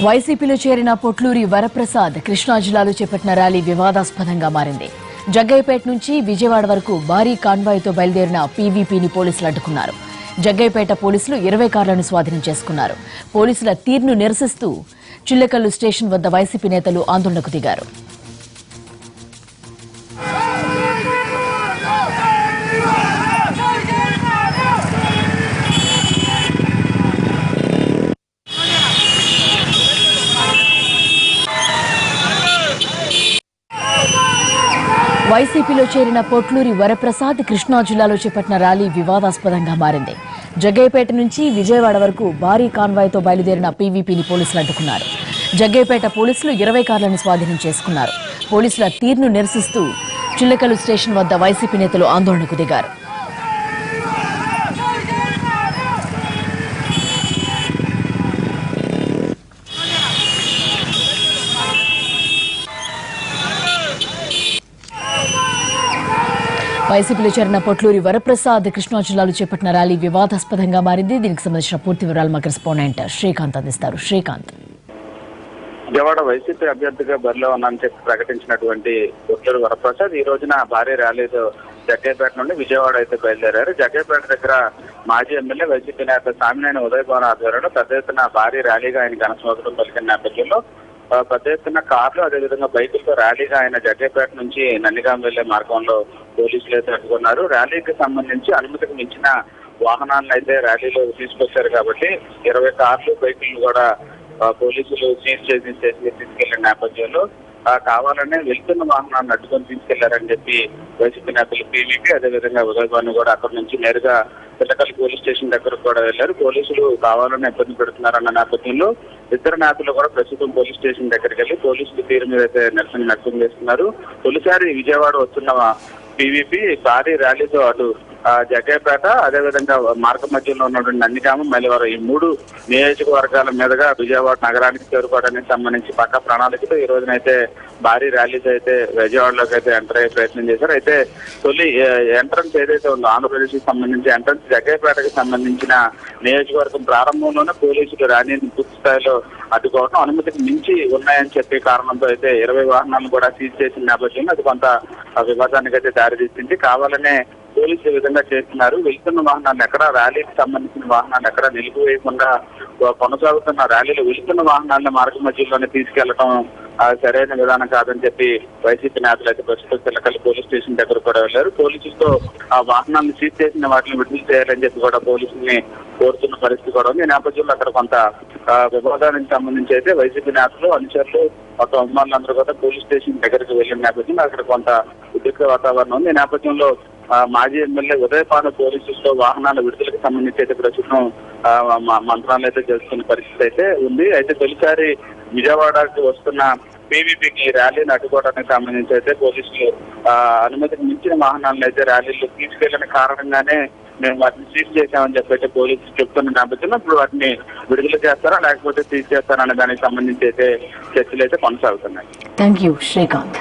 వైసీపీలో చేరిన పొట్లూరి వరప్రసాద్ కృష్ణా జిల్లాలో చేపట్టిన ర్యాలీ వివాదాస్పదంగా మారింది. జగ్గయ్యపేట నుంచి విజయవాడ వరకు భారీ కాన్వాయ్తో బయలుదేరిన పీవీపీని పోలీసులు అడ్డుకున్నారు. జగ్గయ్యపేట పోలీసులు 20 కార్లను స్వాధీనం చేసుకున్నారు. పోలీసుల తీరును నిరసిస్తూ చిల్లకల్లు స్టేషన్ వద్ద వైసీపీ నేతలు ఆందోళనకు దిగారు. వైసీపీలో చేరిన పొట్లూరి వరప్రసాద్ కృష్ణా జిల్లాలో చేపట్టిన ర్యాలీ వివాదాస్పదంగా మారింది. జగ్గయ్యపేట నుంచి విజయవాడ వరకు భారీ కాన్వాయ్తో బయలుదేరిన పీవీపీని పోలీసులు అడ్డుకున్నారు. జగ్గయ్యపేట పోలీసులు 20 కార్లను స్వాధీనం చేసుకున్నారు. పోలీసుల తీరును నిరసిస్తూ చిల్లకల్లు స్టేషన్ వద్ద వైసీపీ నేతలు ఆందోళనకు దిగారు. వైసీపీలో చేరిన పొట్లూరి వరప్రసాద్ కృష్ణా జిల్లాలో చేపట్టిన ర్యాలీ వివాదాస్పదంగా మారింది. దీనికి సంబంధించిన పూర్తి వివరాలు మా కరెస్పాండెంట్ శ్రీకాంత్ అందిస్తారు. శ్రీకాంత్, విజయవాడ వైసీపీ అభ్యర్థిగా బరిలో ఉన్నానని చెప్పి ప్రకటించినటువంటి పొట్లూరి వరప్రసాద్ ఈ రోజున భారీ ర్యాలీతో జగ్గయ్యపేట నుండి విజయవాడ అయితే బయలుదేరారు. జగ్గయ్యపేట దగ్గర మాజీ ఎమ్మెల్యే వైసీపీ నేత సామినేని ఉదయ్ భవన్ ఆధ్వర్యంలో పెద్ద ఎత్తున భారీ ర్యాలీగా ఆయన ఘనస్వాగతం పలికిన నేపథ్యంలో పెద్ద ఎత్తున కార్లు అదేవిధంగా బైకులతో ర్యాలీగా ఆయన జగ్గయ్యపేట నుంచి నందిగాం వెళ్లే మార్గంలో పోలీసులు అయితే అడ్డుకున్నారు. ర్యాలీకి సంబంధించి అనుమతికి మించిన వాహనాలను అయితే ర్యాలీలో తీసుకొచ్చారు కాబట్టి 20 కార్లు బైకులు కూడా పోలీసులు సీజ్ చేసి స్టేషన్కి తీసుకెళ్లిన నేపథ్యంలో కావాలనే వెళ్తున్న వాహనాన్ని అడ్డుకొని తీసుకెళ్లారని చెప్పి వైసీపీ నేతలు పీవీపీ అదేవిధంగా ఉదయ్ భాను కూడా అక్కడి నుంచి నేరుగా చిల్లకల్లు పోలీస్ స్టేషన్ దగ్గరకు కూడా వెళ్లారు. పోలీసులు కావాలని ఇబ్బంది పెడుతున్నారన్న నేపథ్యంలో ఇద్దరు నేతలు కూడా ప్రస్తుతం పోలీస్ స్టేషన్ దగ్గరికి వెళ్లి పోలీసుల తీరు మీద అయితే నిరసన వ్యక్తం చేస్తున్నారు. తొలిసారి విజయవాడ వస్తున్న పీవీపీ భారీ ర్యాలీతో అటు జగ్గయ్యపేట అదేవిధంగా మార్గ మధ్యలో ఉన్నటువంటి నందిగామ మైలవరం ఈ 3 నియోజకవర్గాల మీదుగా విజయవాడ నగరానికి చేరుకోవడానికి సంబంధించి పక్క ప్రణాళికతో ఈ రోజునైతే భారీ ర్యాలీస్ అయితే విజయవాడలోకి అయితే ఎంటర్ అయ్యే ప్రయత్నం చేశారు. అయితే తొలి ఎంట్రన్స్ ఏదైతే ఉందో ఆంధ్రప్రదేశ్ కి సంబంధించి ఎంట్రన్స్ జగ్గయ్యపేటకి సంబంధించిన నియోజకవర్గం ప్రారంభంలోనే పోలీసులు ర్యాలీని పూర్తి స్థాయిలో అడ్డుకోవడం అనుమతికి మించి ఉన్నాయని చెప్పే కారణంతో అయితే 20 వాహనాలను కూడా సీజ్ చేసిన నేపథ్యంలో అది కొంత వివాదానికి అయితే దారితీస్తుంది. కావాలనే పోలీసులు ఈ విధంగా చేస్తున్నారు. వెళ్తున్న వాహనాన్ని ఎక్కడ ర్యాలీకి సంబంధించిన వాహనాన్ని ఎక్కడ నిలిపివేయకుండా కొనసాగుతున్న ర్యాలీలో వెళ్తున్న వాహనాలను మార్గ మధ్యలోనే తీసుకెళ్లడం సరైన విధానం కాదని చెప్పి వైసీపీ నేతలు అయితే ప్రస్తుతం చిల్లకల్లు పోలీస్ స్టేషన్ దగ్గర కూడా వెళ్లారు. పోలీసులతో ఆ వాహనాలను సీజ్ చేసిన వాటిని విడుదల చేయాలని చెప్పి కూడా పోలీసుల్ని కోరుతున్న పరిస్థితి కూడా ఉంది. ఈ నేపథ్యంలో అక్కడ కొంత వివాదానికి సంబంధించి అయితే వైసీపీ నేతలు అనుచరులు ఒక అభిమానులందరూ కూడా పోలీస్ స్టేషన్ దగ్గరికి వెళ్లిన నేపథ్యంలో అక్కడ కొంత ఉద్రిక్త వాతావరణం ఉంది. ఈ నేపథ్యంలో మాజీ ఎమ్మెల్యే ఉదయ్ భాను పోలీసులతో వాహనాల విడుదలకు సంబంధించి అయితే ప్రస్తుతం మంత్రాలు అయితే చేస్తున్న పరిస్థితి అయితే ఉంది. అయితే తొలిసారి విజయవాడకి వస్తున్న పీవీపీకి ర్యాలీని అడ్డుకోవడానికి సంబంధించి అయితే పోలీసులు అనుమతికి మించిన వాహనాలను అయితే ర్యాలీలో తీసుకెళ్లిన కారణంగానే మేము వాటిని సీజ్ చేశామని చెప్పి అయితే పోలీసులు చెప్తున్న నేపథ్యంలో ఇప్పుడు వాటిని విడుదల చేస్తారా లేకపోతే సీజ్ చేస్తారా అనే దానికి సంబంధించి అయితే చర్చలు అయితే కొనసాగుతున్నాయి. థాంక్యూ శ్రీకాంత్.